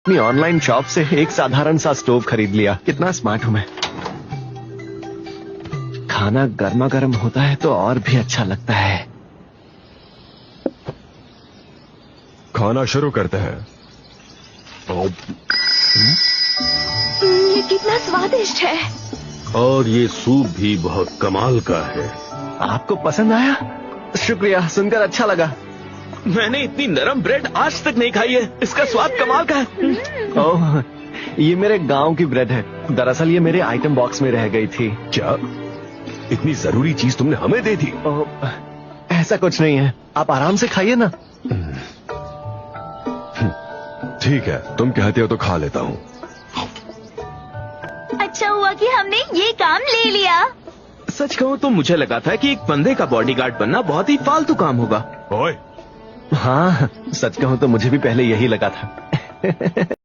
अपनी online shop से एक साधारण सा स्टोव खरीद लिया। कितना स्मार्ट हूं मैं। खाना गर्मा गर्म होता है तो और भी अच्छा लगता है। खाना शुरू करते हैं। ये कितना स्वादिष्ट है। और ये सूप भी बहुत कमाल का है। आपको पसंद आया? शुक्रिया, सुनकर अच्छा लगा। मैंने इतनी नरम ब्रेड आज तक नहीं खाई है। इसका स्वाद कमाल का है। ओह, ये मेरे गांव की ब्रेड है। दरअसल ये मेरे आइटम बॉक्स में रह गई थी। क्या इतनी जरूरी चीज तुमने हमें दे दी? ओह, ऐसा कुछ नहीं है, आप आराम से खाइए ना। ठीक है, तुम कहते हो तो खा लेता हूँ। अच्छा हुआ कि हमने ये काम ले लिया। सच कहूँ तो मुझे लगा था कि एक बंदे का बॉडीगार्ड बनना बहुत ही फालतू काम होगा। ओए, हाँ, सच कहूं तो मुझे भी पहले यही लगा था।